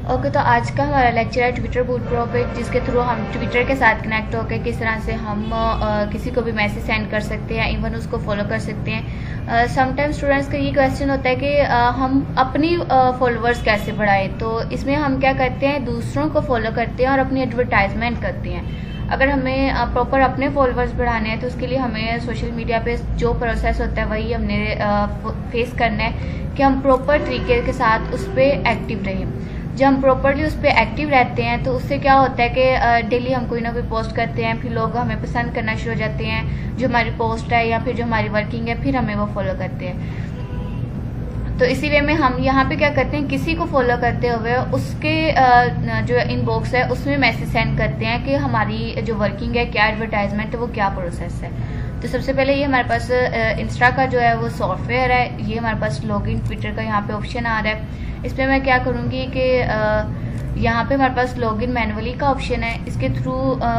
Okay, तो आज का हमारा लेक्चर है ट्विटर बूट प्रो पे, जिसके थ्रू हम ट्विटर के साथ कनेक्ट होकर किस तरह से हम किसी को भी मैसेज सेंड कर सकते हैं, इवन उसको फॉलो कर सकते हैं। समटाइम स्टूडेंट्स का ये क्वेश्चन होता है कि हम अपनी फॉलोअर्स कैसे बढ़ाएं। तो इसमें हम क्या करते हैं, दूसरों को फॉलो करते हैं और अपनी एडवर्टाइजमेंट करते हैं। अगर हमें प्रॉपर अपने फॉलोअर्स बढ़ाने हैं तो उसके लिए हमें सोशल मीडिया पे जो प्रोसेस होता है वही हमने फेस करना है कि हम प्रॉपर तरीके के साथ उस पर एक्टिव रहें। जब हम प्रॉपरली उस पर एक्टिव रहते हैं तो उससे क्या होता है कि डेली हम कोई ना कोई पोस्ट करते हैं, फिर लोग हमें पसंद करना शुरू हो जाते हैं, जो हमारी पोस्ट है या फिर जो हमारी वर्किंग है, फिर हमें वो फॉलो करते हैं। तो इसी वे में हम यहाँ पे क्या करते हैं, किसी को फॉलो करते हुए उसके जो इनबॉक्स है उसमें मैसेज सेंड करते हैं कि हमारी जो वर्किंग है, क्या एडवर्टाइजमेंट है, वो क्या प्रोसेस है। तो सबसे पहले ये हमारे पास इंस्टा का जो है वो सॉफ्टवेयर है, ये हमारे पास लॉगिन ट्विटर का यहाँ पे ऑप्शन आ रहा है। इस पर मैं क्या करूँगी कि यहाँ पे हमारे पास लॉगिन मैनुअली का ऑप्शन है, इसके थ्रू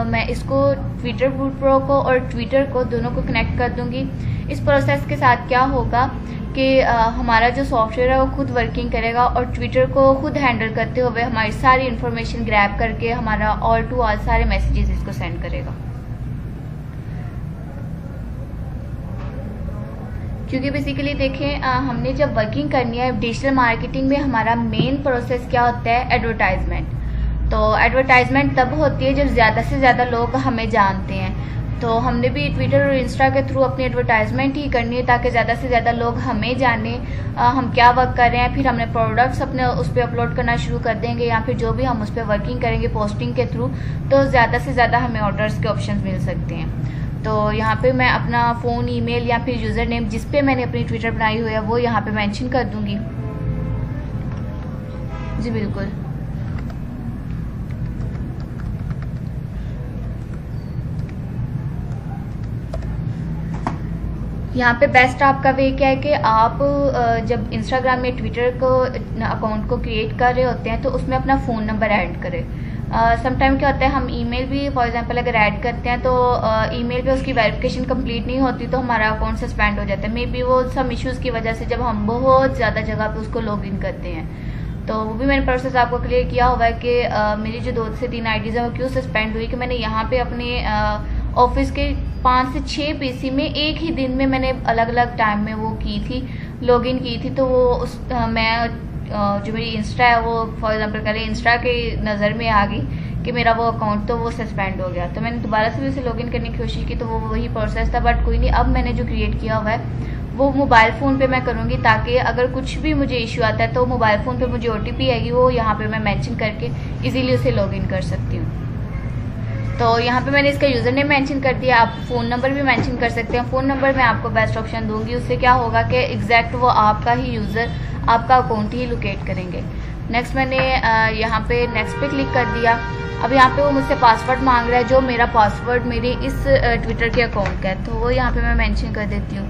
मैं इसको ट्विटर बूट प्रो को और ट्विटर को दोनों को कनेक्ट कर दूँगी। इस प्रोसेस के साथ क्या होगा कि हमारा जो सॉफ्टवेयर है वो खुद वर्किंग करेगा और ट्विटर को खुद हैंडल करते हुए हमारी सारी इन्फॉर्मेशन ग्रैब करके हमारा ऑल टू ऑल सारे मैसेजेस इसको सेंड करेगा। क्योंकि बेसिकली देखें, हमने जब वर्किंग करनी है डिजिटल मार्केटिंग में, हमारा मेन प्रोसेस क्या होता है, एडवर्टाइजमेंट। तो एडवर्टाइजमेंट तब होती है जब ज़्यादा से ज़्यादा लोग हमें जानते हैं। तो हमने भी ट्विटर और इंस्टा के थ्रू अपनी एडवर्टाइजमेंट ही करनी है ताकि ज़्यादा से ज़्यादा लोग हमें जाने, हम क्या वर्क कर रहे हैं। फिर हमने प्रोडक्ट्स अपने उस पर अपलोड करना शुरू कर देंगे या फिर जो भी हम उस पर वर्किंग करेंगे पोस्टिंग के थ्रू, तो ज़्यादा से ज़्यादा हमें ऑर्डर्स के ऑप्शन मिल सकते हैं। तो यहाँ पे मैं अपना फ़ोन, ईमेल या फिर यूज़र नेम जिस पे मैंने अपनी ट्विटर बनाई हुई है वो यहाँ पे मेंशन कर दूँगी। जी बिल्कुल। यहाँ पे बेस्ट आपका वे क्या है कि आप जब इंस्टाग्राम में ट्विटर को अकाउंट को क्रिएट कर रहे होते हैं तो उसमें अपना फ़ोन नंबर ऐड करें। समटाइम क्या होता है, हम ईमेल भी फॉर एग्जांपल अगर ऐड करते हैं तो ईमेल पे उसकी वेरिफिकेशन कंप्लीट नहीं होती तो हमारा अकाउंट सस्पेंड हो जाता है। मे बी वो सब इश्यूज़ की वजह से जब हम बहुत ज़्यादा जगह पे उसको लॉगिन करते हैं। तो वो भी मैंने प्रोसेस आपको क्लियर किया हुआ है कि मेरी जो 2 से 3 आईडीज़ हैं वो क्यों सस्पेंड हुई, कि मैंने यहाँ पर अपने ऑफिस के 5 से 6 पीसी में एक ही दिन में मैंने अलग अलग टाइम में वो की थी, लॉगिन की थी। तो वो मैं जो मेरी इंस्टा है वो फॉर एग्जांपल करें इंस्टा के नज़र में आ गई कि मेरा वो अकाउंट तो वो सस्पेंड हो गया। तो मैंने दोबारा से भी उसे लॉगिन करने की कोशिश की तो वो वही प्रोसेस था, बट कोई नहीं। अब मैंने जो क्रिएट किया हुआ है वो मोबाइल फ़ोन पे मैं करूँगी ताकि अगर कुछ भी मुझे इशू आता है तो मोबाइल फ़ोन पे मुझे OTP आएगी, वो यहाँ पर मैं मेंशन करके इजीली उसे लॉगिन कर सकती हूँ। तो यहाँ पे मैंने इसका यूज़र नेम मेंशन कर दिया, आप फ़ोन नंबर भी मेंशन कर सकते हैं। फ़ोन नंबर मैं आपको बेस्ट ऑप्शन दूंगी, उससे क्या होगा कि एग्जैक्ट वो आपका ही यूज़र आपका अकाउंट ही लोकेट करेंगे। नेक्स्ट मैंने यहाँ पे नेक्स्ट पे क्लिक कर दिया। अब यहाँ पे वो मुझसे पासवर्ड मांग रहा है, जो मेरा पासवर्ड मेरे इस ट्विटर के अकाउंट का है, तो वो यहाँ पे मैं मेंशन कर देती हूँ।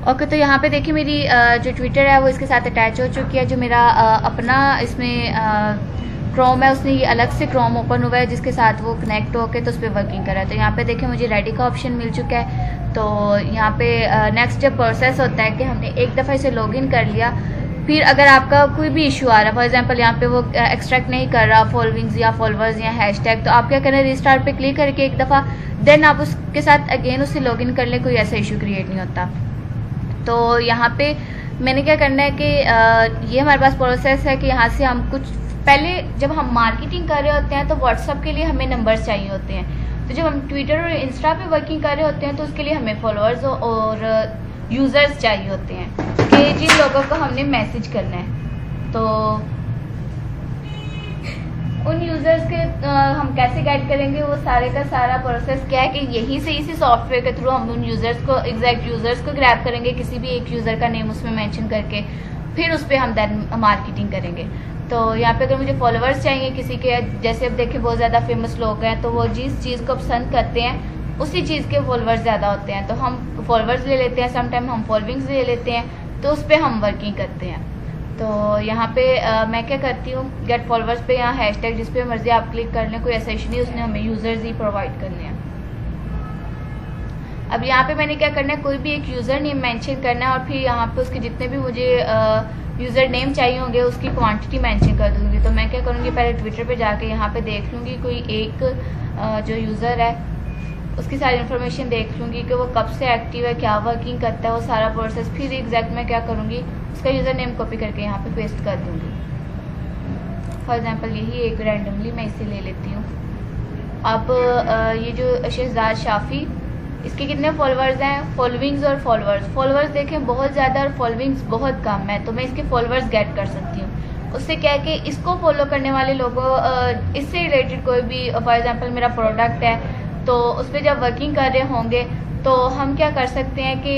ओके, तो यहाँ पे देखिए मेरी जो ट्विटर है वो इसके साथ अटैच हो चुकी है। जो मेरा अपना इसमें क्रोम है उसने ये अलग से क्रोम ओपन हुआ है जिसके साथ वो कनेक्ट होकर तो उस पर वर्किंग कर रहा है। तो यहाँ पे देखिए मुझे रेडी का ऑप्शन मिल चुका है। तो यहाँ पे नेक्स्ट जब प्रोसेस होता है कि हमने एक दफ़ा इसे लॉगिन कर लिया, फिर अगर आपका कोई भी इशू आ रहा है, फॉर एग्जांपल यहाँ पे वो एक्सट्रैक्ट नहीं कर रहा फॉलोइंग्स या फॉलोअर्स या हैशटैग, तो आप क्या करें, रिस्टार्ट पे क्लिक करके एक दफ़ा देन आप उसके साथ अगेन उससे लॉगिन कर लें, कोई ऐसा इशू क्रिएट नहीं होता। तो यहाँ पे मैंने क्या करना है कि ये हमारे पास प्रोसेस है कि यहाँ से हम कुछ पहले जब हम मार्केटिंग कर रहे होते हैं तो व्हाट्सअप के लिए हमें नंबर्स चाहिए होते हैं। तो जब हम ट्विटर और इंस्टा पे वर्किंग कर रहे होते हैं तो उसके लिए हमें फॉलोअर्स और यूज़र्स चाहिए होते हैं कि जिन लोगों को हमने मैसेज करना है। तो उन यूज़र्स के हम कैसे गाइड करेंगे, वो सारे का सारा प्रोसेस क्या है कि यहीं से इसी सॉफ्टवेयर के थ्रू हम उन यूज़र्स को एग्जैक्ट यूज़र्स को ग्रैब करेंगे, किसी भी एक यूज़र का नेम उसमें मेंशन करके फिर उस पर हम देन मार्केटिंग करेंगे। तो यहाँ पे अगर मुझे फॉलोअर्स चाहिए किसी के, जैसे अब देखिए बहुत ज़्यादा फेमस लोग हैं तो वो जिस चीज़ को पसंद करते हैं उसी चीज़ के फॉलोअर्स ज़्यादा होते हैं, तो हम फॉलोअर्स ले लेते हैं, समटाइम हम फॉलोइंग्स ले लेते हैं, तो उस पर हम वर्किंग करते हैं। तो यहाँ पे मैं क्या करती हूँ, गेट फॉलोअर्स पे यहाँ हैशटैग जिस पे मर्जी आप क्लिक कर लें, कोई ऐसा इशू नहीं, उसने हमें यूज़र्स ही प्रोवाइड करने हैं। अब यहाँ पे मैंने क्या करना है, कोई भी एक यूज़र नेम मेंशन करना है और फिर यहाँ पे उसके जितने भी मुझे यूज़र नेम चाहिए होंगे उसकी क्वांटिटी मेंशन कर दूँगी। तो मैं क्या करूँगी, पहले ट्विटर पे जाके यहाँ पे देख लूँगी कोई एक जो यूज़र है उसकी सारी इन्फॉर्मेशन देख लूँगी कि वो कब से एक्टिव है, क्या वर्किंग करता है, वो सारा प्रोसेस। फिर एग्जैक्ट मैं क्या करूँगी, उसका यूज़र नेम कॉपी करके यहाँ पे पेस्ट कर दूँगी। फॉर एग्जांपल यही एक रैंडमली मैं इसे ले लेती हूँ। अब ये जो शहजाद शाफी, इसके कितने फॉलोअर्स हैं, फॉलोइंग्स और फॉलोअर्स देखें बहुत ज़्यादा और फॉलोइंग्स बहुत कम है, तो मैं इसके फॉलोअर्स गेट कर सकती हूँ। उससे क्या है कि इसको फॉलो करने वाले लोगों, इससे रिलेटेड कोई भी फॉर एग्जांपल मेरा प्रोडक्ट है तो उस पर जब वर्किंग कर रहे होंगे तो हम क्या कर सकते हैं कि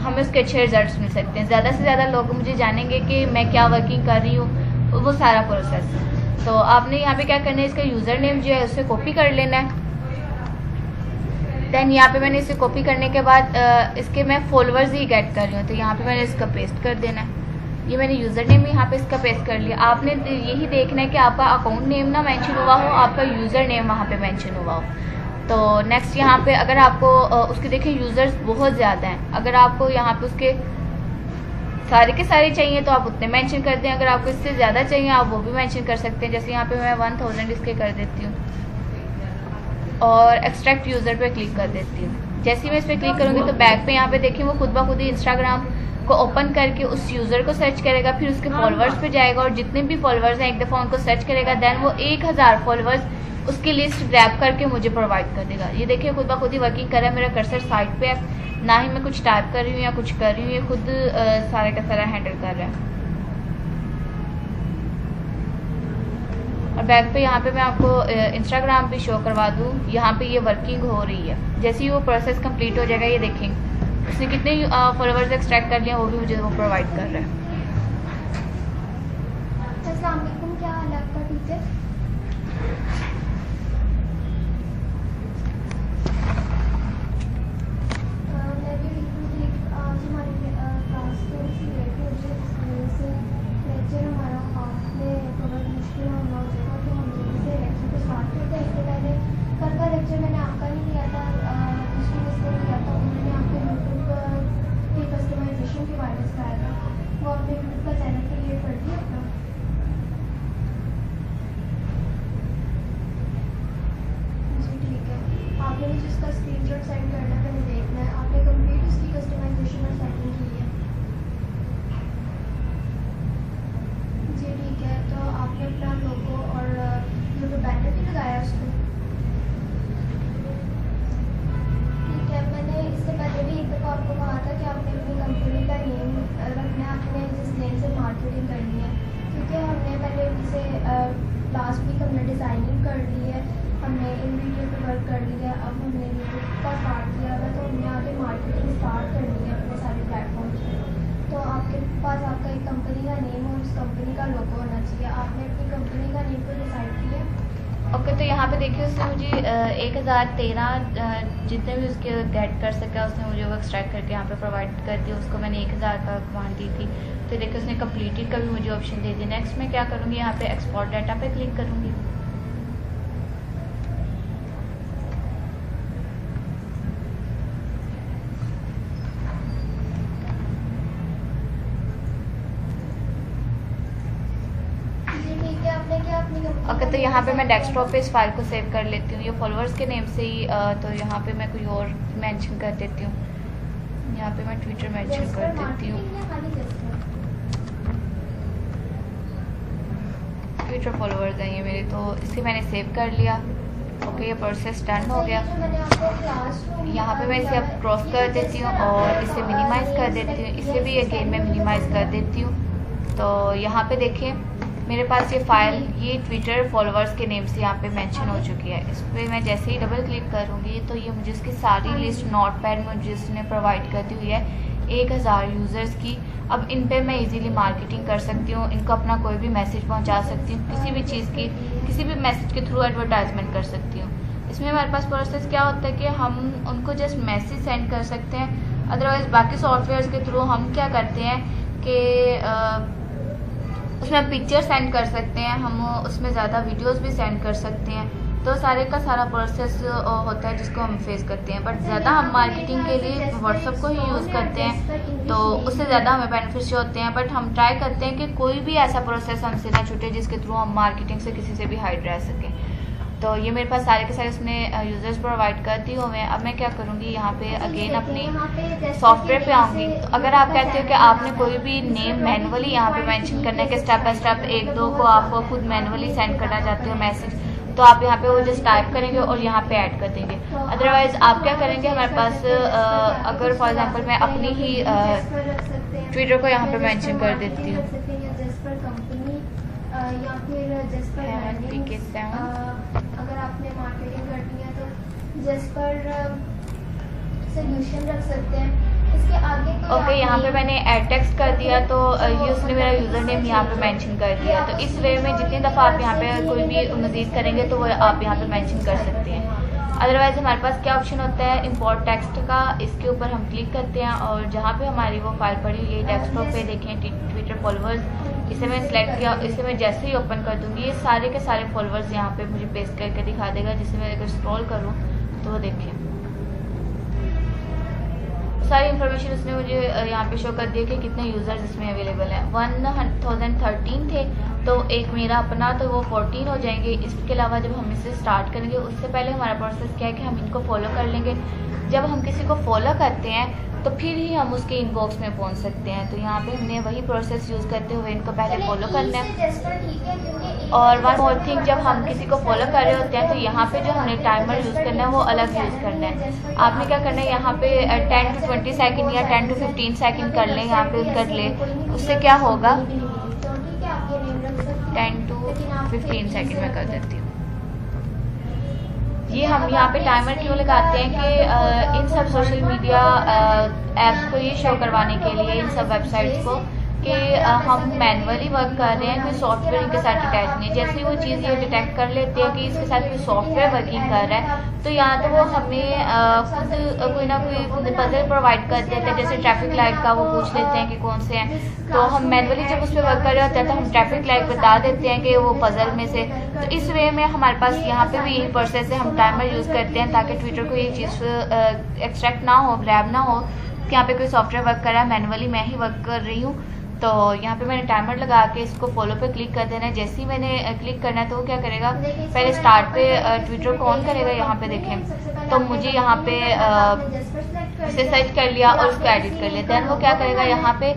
हमें उसके अच्छे रिजल्ट्स मिल सकते हैं, ज़्यादा से ज़्यादा लोग मुझे जानेंगे कि मैं क्या वर्किंग कर रही हूँ, वो सारा प्रोसेस। तो आपने यहाँ पे क्या करना है, इसका यूज़र नेम जो है उससे कॉपी कर लेना है। देन यहाँ पे मैंने इसे कॉपी करने के बाद इसके मैं फॉलोअर्स ही गेट कर रही हूँ, तो यहाँ पे मैंने इसका पेस्ट कर देना है। ये मैंने यूज़र नेम यहाँ पे इसका पेस्ट कर लिया। आपने यही देखना है कि आपका अकाउंट नेम ना मेंशन हुआ हो, आपका यूज़र नेम वहाँ पे मेंशन हुआ हो। तो नेक्स्ट यहाँ पे अगर आपको उसके देखिए यूज़र्स बहुत ज़्यादा हैं, अगर आपको यहाँ पे उसके सारे के सारे चाहिए तो आप उतने मेंशन कर दें, अगर आपको इससे ज़्यादा चाहिए आप वो भी मेंशन कर सकते हैं। जैसे यहाँ पे मैं 1000 इसके कर देती हूँ और एक्सट्रैक्ट यूज़र पे क्लिक कर देती हूँ। जैसे ही मैं इस पर क्लिक करूँगी तो बैक पे यहाँ पे देखिए वो खुद ब खुद ही इंस्टाग्राम को ओपन करके उस यूज़र को सर्च करेगा, फिर उसके फॉलोअर्स पे जाएगा और जितने भी फॉलोअर्स हैं एक दफ़ा उनको सर्च करेगा, देन वो 1000 फॉलोअर्स उसकी लिस्ट ग्रैब करके मुझे प्रोवाइड कर देगा। ये देखिए खुद ब खुद ही वर्किंग कर रहा है, मेरा कर्सर साइड पे है, ना ही मैं कुछ टाइप कर रही हूँ या कुछ कर रही हूँ, ये खुद सारे का सारा हैंडल कर रहा है। और बैक पे यहाँ पे मैं आपको इंस्टाग्राम भी शो करवा दूँ, यहाँ पे ये वर्किंग हो रही है। जैसे ही वो प्रोसेस कंप्लीट हो जाएगा, ये देखेंगे उसने कितने फॉलोअर्स एक्सट्रैक्ट कर लिए वो भी मुझे वो प्रोवाइड कर रहा है। अस्सलाम वालेकुम, क्या हाल है आपका टीचर? मैं भी ठीक। आज हमारी क्लास थोड़ी सी लेट हो गई, जिस वजह से लेक्चर हमारा हाफ में बहुत मुश्किल होना हो जाएगा, तो हम जल्दी से लेक्चर को स्टार्ट करते हैं। इससे पहले कल का लेक्चर मैंने आपका नहीं लिया था, दूसरी मिस्टर लिया था, उन्होंने आपके यूट्यूब के कस्टमाइजेशन के बारे में सिखाया था, वो आपने यूट्यूब का चैनल क्रिएट कर दिया अपना? जी ठीक है, आपने मुझे इसका स्क्रीनशॉट सेंड करना है, मैंने देखना है आपने कंप्लीट इसकी कस्टमाइजेशन और सेटिंग की है। जी ठीक है, तो आपने अपना लोगो और यूट्यूब बैनर भी लगाया उसको? ठीक है, मैंने इससे पहले भी एक दफ़ा आपको कहा था कि आपने अपनी कंपनी का नेम रखना है, आपने जिस नेम से मार्केटिंग करनी है, क्योंकि हमने पहले जैसे लास्ट वीक हमने डिज़ाइनिंग कर ली है, हमने इन वीडियो पे वर्क कर लिया, अब हमने यूट्यूब का स्टार्ट किया हुआ, तो हमने आगे मार्केटिंग स्टार्ट करनी है अपने सारे प्लेटफॉर्म्स पे। तो आपके पास आपका एक कंपनी का नेम और उस कंपनी का लोगो होना चाहिए। आपने अपनी कंपनी का नेम को डिसाइड किया? ओके, तो यहाँ पे देखिए उसने मुझे 1013 जितने भी उसके गेट कर सका उसने मुझे वो एक्सट्रैक्ट करके यहाँ पे प्रोवाइड कर दिया। उसको मैंने 1000 का कमांड दी थी, तो देखिए उसने कंप्लीटेड का भी मुझे ऑप्शन दे दिया। नेक्स्ट मैं क्या करूँगी, यहाँ पे एक्सपोर्ट डाटा पे क्लिक करूँगी। ओके, तो यहाँ पे मैं डेस्कटॉप पे इस फाइल को सेव कर लेती हूँ, ये फॉलोअर्स के नेम से ही। तो यहाँ पे मैं कोई और मेंशन कर देती हूँ, यहाँ पे मैं ट्विटर मेंशन कर देती हूँ, ट्विटर फॉलोअर्स हैं ये मेरे, तो इसे मैंने सेव कर लिया। ओके, ये प्रोसेस डन हो गया। यहाँ पे मैं इसे अब क्रॉस कर देती हूँ और इसे मिनिमाइज़ कर देती हूँ, इसे भी अगेन मैं मिनिमाइज़ कर देती हूँ। तो यहाँ पे देखिए मेरे पास ये फ़ाइल ये ट्विटर फॉलोअर्स के नेम से यहाँ पे मेंशन हो चुकी है। इस पर मैं जैसे ही डबल क्लिक करूँगी तो ये मुझे इसकी सारी लिस्ट नोटपैड में मुझे इसने प्रोवाइड कर दी हुई है 1000 यूज़र्स की। अब इन पे मैं इजीली मार्केटिंग कर सकती हूँ, इनको अपना कोई भी मैसेज पहुँचा सकती हूँ, किसी भी चीज़ की किसी भी मैसेज के थ्रू एडवर्टाइजमेंट कर सकती हूँ। इसमें हमारे पास प्रोसेस क्या होता है कि हम उनको जस्ट मैसेज सेंड कर सकते हैं। अदरवाइज़ बाकी सॉफ्टवेयर्स के थ्रू हम क्या करते हैं कि उसमें हम पिक्चर सेंड कर सकते हैं, हम उसमें ज़्यादा वीडियोस भी सेंड कर सकते हैं। तो सारे का सारा प्रोसेस होता है जिसको हम फेस करते हैं। बट ज़्यादा हम मार्केटिंग के लिए व्हाट्सएप को ही यूज़ करते हैं, तो उससे ज़्यादा हमें बेनिफिट्स होते हैं। बट हम ट्राई करते हैं कि कोई भी ऐसा प्रोसेस हमसे ना छूटे जिसके थ्रू हम मार्केटिंग से किसी से भी हाइड रह सकें। तो ये मेरे पास सारे के सारे उसने यूज़र्स प्रोवाइड कर दी हुए हैं। अब मैं क्या करूँगी, यहाँ पे अगेन अपनी सॉफ्टवेयर पे आऊँगी। तो अगर आप कहते हो कि आपने कोई भी नेम मैनुअली यहाँ पे मेंशन करना है कि स्टेप बाय स्टेप 1-2 को आप खुद मैनुअली सेंड करना चाहते हो मैसेज, तो आप यहाँ पे वो जस्ट टाइप करेंगे और यहाँ पे ऐड कर देंगे। अदरवाइज़ आप क्या करेंगे, हमारे पास अगर फॉर एग्जांपल मैं अपनी ही ट्विटर को यहाँ पे मेंशन कर देती हूँ, या फिर अगर आपने मार्केटिंग करनी है तो जस्पर सोल्यूशन रख सकते हैं। इसके आगे तो ओके, यहाँ पे मैंने ऐड टेक्स्ट कर दिया तो ये उसने मेरा यूज़र नेम यहाँ पे मेंशन कर दिया। तो इस वे में जितनी दफ़ा आप यहाँ पे कोई भी मज़ीद करेंगे तो वो आप यहाँ पे मेंशन कर सकते हैं। अदरवाइज़ हमारे पास क्या ऑप्शन होता है इंपोर्ट टेक्स्ट का, इसके ऊपर हम क्लिक करते हैं और जहाँ पे हमारी वो फाइल पड़ी हुई है डेस्कटॉप पे देखें ट्विटर फॉलोअर्स, इसे मैं सिलेक्ट किया, इसे मैं जैसे ही ओपन कर दूँगी ये सारे के सारे फॉलोअर्स यहाँ पे मुझे पेस्ट करके दिखा देगा। जिसे मैं अगर स्क्रॉल करूँ तो देखें सारी इन्फॉर्मेशन उसने मुझे यहाँ पे शो कर दिया कि कितने यूज़र्स इसमें अवेलेबल हैं। 1013 थे तो एक मेरा अपना, तो वो 14 हो जाएंगे। इसके अलावा जब हम इसे स्टार्ट करेंगे उससे पहले हमारा प्रोसेस क्या है कि हम इनको फॉलो कर लेंगे। जब हम किसी को फॉलो करते हैं तो फिर ही हम उसके इनबॉक्स में पहुंच सकते हैं। तो यहाँ पे हमने वही प्रोसेस यूज़ करते हुए इनको पहले फॉलो करना है। और वन मोर थिंग, जब हम किसी को फॉलो कर रहे होते हैं तो यहाँ पे जो हमने टाइमर यूज़ करना है वो अलग यूज़ करना है। आपने क्या करना है, यहाँ पे 10 to 20 सेकेंड या 10 to 15 सेकेंड कर लें, यहाँ पे कर ले। उससे क्या होगा 10 to 15 सेकेंड में कर देती हूँ। ये हम यहाँ पे टाइमर क्यों लगाते हैं कि इन सब सोशल मीडिया ऐप्स को ये शो करवाने के लिए, इन सब वेबसाइट्स को, कि हम मैनुअली वर्क कर रहे हैं, कोई सॉफ्टवेयर इनके साथ अटैच नहीं। जैसे ही वो चीज़ ये डिटेक्ट कर लेते हैं कि इसके साथ कोई सॉफ्टवेयर वर्किंग कर रहा है तो यहाँ तो वो हमें खुद कोई ना कोई पजल प्रोवाइड कर देते हैं। जैसे ट्रैफिक लाइट का वो पूछ लेते हैं कि कौन से हैं, तो हम मैनुअली जब उस पर वर्क कर रहे होते हैं तो हम ट्रैफिक लाइट बता देते हैं कि वो पजल में से। तो इस वे में हमारे पास यहाँ पे भी यही प्रोसेस है, हम टाइमर यूज़ करते हैं ताकि ट्विटर को ये चीज़ एक्सट्रैक्ट ना हो, ग्रैब ना हो कि यहाँ पे कोई सॉफ्टवेयर वर्क कर रहा है, मैनुअली मैं ही वर्क कर रही हूँ। तो यहाँ पे मैंने टाइमर लगा के इसको फॉलो पे क्लिक कर देना है। जैसे ही मैंने क्लिक करना है तो वो क्या करेगा, पहले स्टार्ट पे ट्विटर को ऑन करेगा। यहाँ पे देखें तो मुझे यहाँ पे इसे सर्च कर लिया और उसको एडिट कर लिया। दैन वो क्या करेगा, यहाँ पे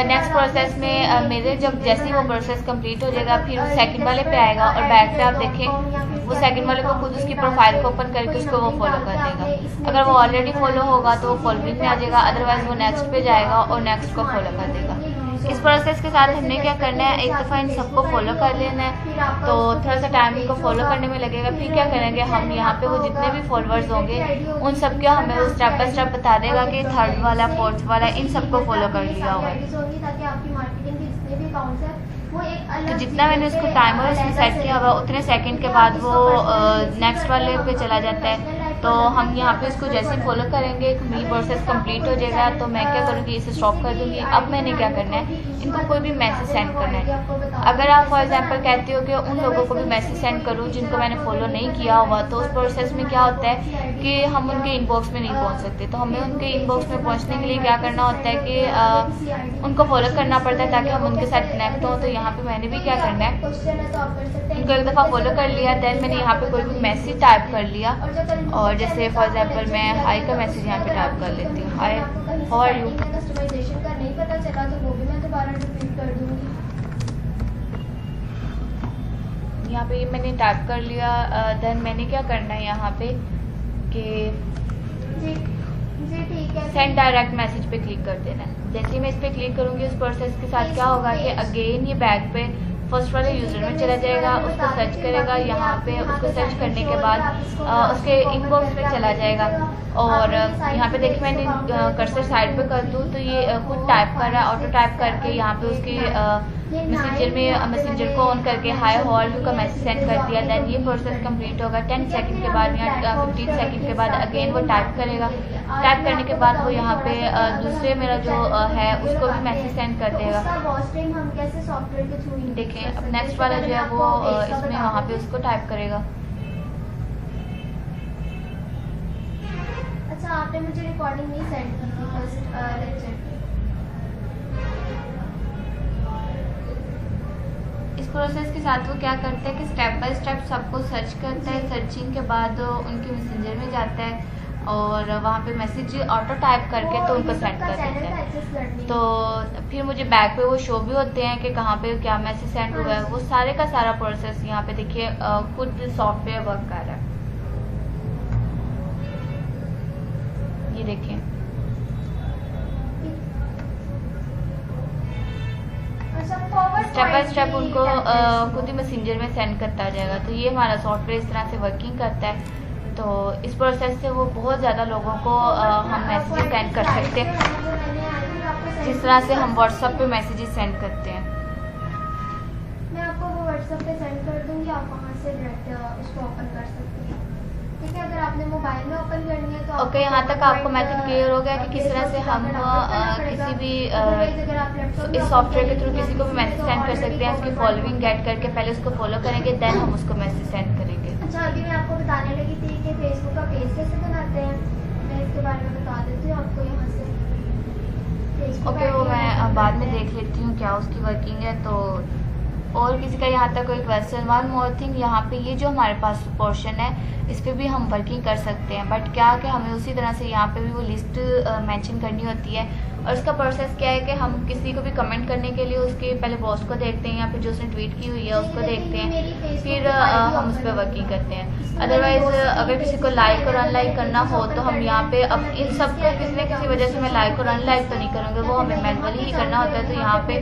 नेक्स्ट प्रोसेस में मेरे जब जैसे ही वो प्रोसेस कंप्लीट हो जाएगा फिर वो सेकंड वाले पे आएगा और बैक पे आप देखें वो सेकंड वाले को खुद उसकी प्रोफाइल को ओपन करके उसको वो फॉलो कर देगा। अगर वो ऑलरेडी फॉलो होगा तो वो फॉलोइंग में आ जाएगा, अदरवाइज वो नेक्स्ट पे जाएगा और नेक्स्ट को फॉलो कर देगा। इस प्रोसेस के साथ हमने क्या करना है, एक दफ़ा इन सबको फॉलो कर लेना है। तो थोड़ा सा टाइम इनको फॉलो करने में लगेगा। फिर क्या करेंगे, हम यहाँ पे वो जितने भी फॉलोअर्स होंगे उन सब के हमें वो स्टेप बाय स्टेप बता देगा कि थर्ड वाला, फोर्थ वाला, इन सबको फॉलो कर लिया हुआ है। तो जितना मैंने उसको टाइमर इसमें सेट किया हुआ उतने सेकंड के बाद वो नेक्स्ट वाले पे चला जाता है। तो हम यहाँ पे इसको जैसे फॉलो करेंगे मेरी प्रोसेस कंप्लीट हो जाएगा। तो मैं क्या करूँगी, इसे स्टॉप कर दूँगी। अब मैंने क्या करना है, इनको कोई भी मैसेज सेंड करना है। अगर आप फॉर एग्जांपल कहते हो कि उन लोगों को भी मैसेज सेंड करूँ जिनको मैंने फॉलो नहीं किया हुआ, तो उस प्रोसेस में क्या होता है कि हम उनके इनबॉक्स में नहीं पहुँच सकते। तो हमें उनके इनबॉक्स में पहुँचने के लिए क्या करना होता है कि उनको फॉलो करना पड़ता है ताकि हम उनके साथ कनेक्ट हों। तो यहाँ पर मैंने भी क्या करना है, इनको एक दफ़ा फॉलो कर लिया। दैन मैंने यहाँ पर कोई भी मैसेज टाइप कर लिया और जैसे फॉर एग्जांपल मैं हाई का मैसेज यहाँ पे टाइप कर लेती हूँ, hi how are you. Customization का नहीं पता चला तो वो भी मैं दोबारा रिपीट कर दूँगी। यहाँ पे मैंने टाइप कर लिया। देन मैंने क्या करना है यहाँ पे कि जी ठीक है, सेंड डायरेक्ट मैसेज पे क्लिक कर देना है। जैसे ही मैं इस पर क्लिक करूँगी उस प्रोसेस के साथ क्या होगा कि अगेन ये बैक पे फर्स्ट वाले यूज़र में चला जाएगा, उसको सर्च करेगा। यहाँ पे उसको सर्च करने के बाद उसके इनबॉक्स में चला जाएगा और यहाँ पे देखिए मैंने कर्सर साइड पे कर दूँ तो ये खुद टाइप कर रहा है, ऑटो टाइप करके यहाँ पे उसके मैसेंजर को ऑन करके हाय हॉल का मैसेज सेंड कर दिया। देन ये प्रोसेस कंप्लीट होगा 10 सेकंड के बाद या 15 सेकंड के बाद अगेन वो टाइप करेगा। टाइप करने के बाद वो यहाँ पे दूसरे मेरा जो है उसको भी मैसेज सेंड कर देगा। देखें अब नेक्स्ट वाला जो है वो इसमें वहाँ पे उसको टाइप करेगा। अच्छा, आपने मुझे रिकॉर्डिंग नहीं सेंड की थी फर्स्ट लेक्चर की। इस प्रोसेस के साथ वो क्या करता है कि स्टेप बाय स्टेप सबको सर्च करता है। सर्चिंग के बाद उनके मैसेंजर में जाता है और वहाँ पे मैसेज ऑटो टाइप करके तो उनको सेंड कर देता है। तो फिर मुझे बैक पे वो शो भी होते हैं कि कहाँ पे क्या मैसेज सेंड हुआ है। वो सारे का सारा प्रोसेस यहाँ पे देखिए खुद सॉफ्टवेयर वर्क कर रहा है। ये देखिए स्टेप बाय स्टेप उनको खुद ही मैसेंजर में सेंड करता जाएगा। तो ये हमारा सॉफ्टवेयर इस तरह से वर्किंग करता है। तो इस प्रोसेस से वो बहुत ज़्यादा लोगों को हम मैसेज सेंड कर सकते हैं, जिस तरह से हम व्हाट्सएप पे मैसेजेस सेंड करते हैं। मैं आपको वो व्हाट्सएप पे सेंड कर दूंगी, आप वहाँ से डायरेक्ट उसको ओपन कर सकते हैं। ठीक है, अगर आपने मोबाइल में ओपन करनी है तो ओके, यहाँ तक आपको मेथड क्लियर हो गया कि किस तरह से हम किसी भी इस सॉफ्टवेयर के थ्रू किसी को भी मैसेज सेंड कर सकते हैं। उसकी फॉलोइंग गेट करके पहले उसको फॉलो करेंगे, देन हम उसको मैसेज सेंड करेंगे। अच्छा, अभी मैं आपको बताने लगी थी कि फेसबुक का पेज कैसे बनाते हैं, मैं इसके बारे में बता देती हूँ आपको यहाँ से। ओके, वो मैं बाद में देख लेती हूँ क्या उसकी वर्किंग है। तो और किसी का यहाँ तक कोई क्वेश्चन? वन मोर थिंग, यहाँ पे ये जो हमारे पास पोर्शन है इस पे भी हम वर्किंग कर सकते हैं, बट क्या कि हमें उसी तरह से यहाँ पे भी वो लिस्ट मेंशन करनी होती है। और इसका प्रोसेस क्या है कि हम किसी को भी कमेंट करने के लिए उसके पहले पोस्ट को देखते हैं या फिर जो उसने ट्वीट की हुई है उसको देखते हैं, फिर हम उस पर वर्किंग करते हैं। अदरवाइज अगर किसी को लाइक और अनलाइक करना हो तो हम यहाँ पे अब इन सब को किसी न किसी वजह से मैं लाइक और अनलाइक तो नहीं करूँगी, वो हमें मैनुअली ही करना होता है। तो यहाँ पे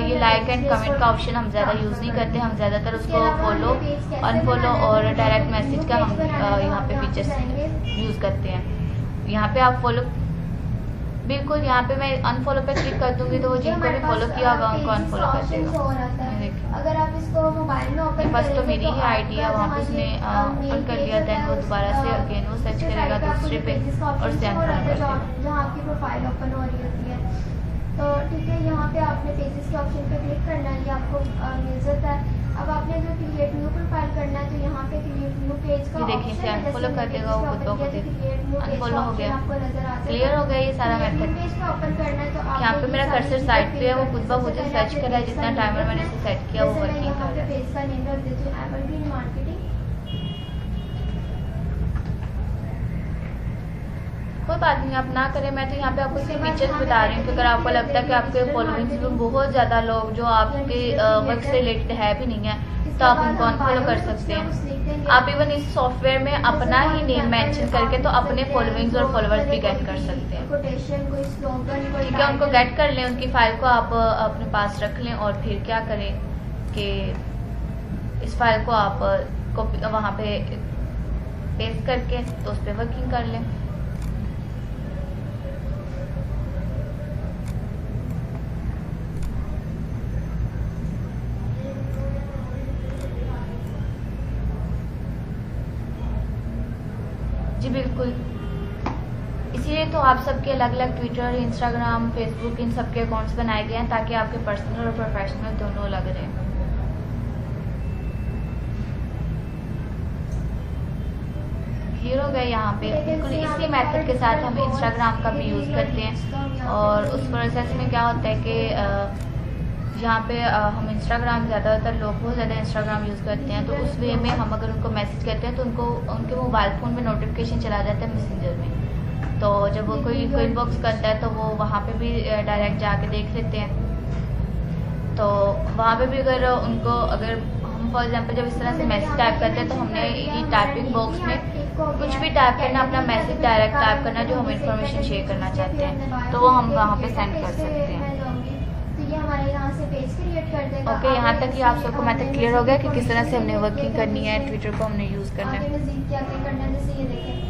ये लाइक एंड कमेंट का ऑप्शन हम ज़्यादा यूज़ नहीं करते। हम ज़्यादातर उसको फॉलो, अनफॉलो और डायरेक्ट मैसेज का हम यहाँ पे फीचर्स यूज़ करते हैं। यहाँ पे आप फॉलो, बिल्कुल यहाँ पे मैं अनफॉलो पे क्लिक कर दूंगी तो वो जिनको भी फॉलो किया होगा उनको अनफॉलो कर देगा। अगर आप इसको मोबाइल में ओपन बस तो मेरी ही आईडी है, वहाँ पे उसने ओपन कर लिया, देन वो दोबारा से अगेन वो सर्च करेगा दूसरे पे और से अनफॉलो कर देगा। जहाँ आपकी प्रोफाइल ओपन हो रही होती है तो ठीक है, यहाँ पे आपने पेजेस के ऑप्शन पे क्लिक करना है, ये आपको मिल जाता है। अब आपने अगर क्रिएट न्यू प्रोफाइल करना है तो यहाँ पे क्रिएट न्यू पेज का देखिए इसे अनफॉलो कर देगा वो खुद ब खुद अनफॉलो हो गया। क्लियर हो गया ये सारा मेथड। पेज पे ओपन करना है तो यहाँ पे मेरा कर्सर साइड पे है, वो खुद ब खुद सर्च कर रहा है। जितना टाइमर मैंने इसे सेट किया वो वर्किंग कर रहा है। पेज का नेम रख देती हूँ एवरग्रीन मार्केटिंग। कोई बात नहीं, आप ना करें। मैं तो यहाँ पे आपको सिर्फ फीचर्स बता रही हूँ कि अगर आपको लगता है कि आपके फॉलोइंग्स में बहुत ज़्यादा लोग जो आपके वर्क से रिलेटेड है भी नहीं है तो आप उनको अनफॉलो कर सकते हैं। आप इवन इस सॉफ्टवेयर में अपना ही नेम मेंशन करके तो अपने फॉलोइंग्स और फॉलोअर्स भी गेट कर सकते हैं। ठीक है, उनको गेट कर लें, उनकी फाइल को आप अपने पास रख लें और फिर क्या करें कि इस फाइल को आप कॉपी वहाँ पे पेस्ट करके तो उस पर वर्किंग कर लें। जी बिल्कुल, इसीलिए तो आप सबके अलग अलग ट्विटर, इंस्टाग्राम, फेसबुक इन सब के अकाउंट्स बनाए गए हैं ताकि आपके पर्सनल और प्रोफेशनल दोनों अलग रहें। क्लियर हो गया। यहाँ पे बिल्कुल इसी मेथड के साथ हम इंस्टाग्राम का भी यूज़ करते हैं और उस प्रोसेस में क्या होता है कि यहाँ पे हम इंस्टाग्राम ज़्यादातर लोग बहुत ज़्यादा इंस्टाग्राम यूज़ करते हैं। तो उस वे में हम अगर उनको मैसेज करते हैं तो उनको उनके मोबाइल फ़ोन में नोटिफिकेशन चला जाता है मैसेंजर में। तो जब वो कोई इनबॉक्स करता है तो वो वहाँ पे भी डायरेक्ट जाके देख लेते हैं। तो वहाँ पे भी अगर उनको अगर हम फॉर एग्जांपल जब इस तरह से मैसेज टाइप करते हैं तो हमने ये टाइपिंग बॉक्स में कुछ भी टाइप करना, अपना मैसेज डायरेक्ट टाइप करना जो हम इंफॉर्मेशन शेयर करना चाहते हैं तो वो हम वहाँ पे सेंड कर सकते हैं। यहाँ से पेज क्रिएट कर देगा। ओके, यहाँ तक ही आप सबको मेथड क्लियर हो गया कि किस तरह से हमने वर्किंग करनी है, ट्विटर को हमने यूज़ करना है। आगे मज़ीद क्या क्या करना है, जैसे ये देखें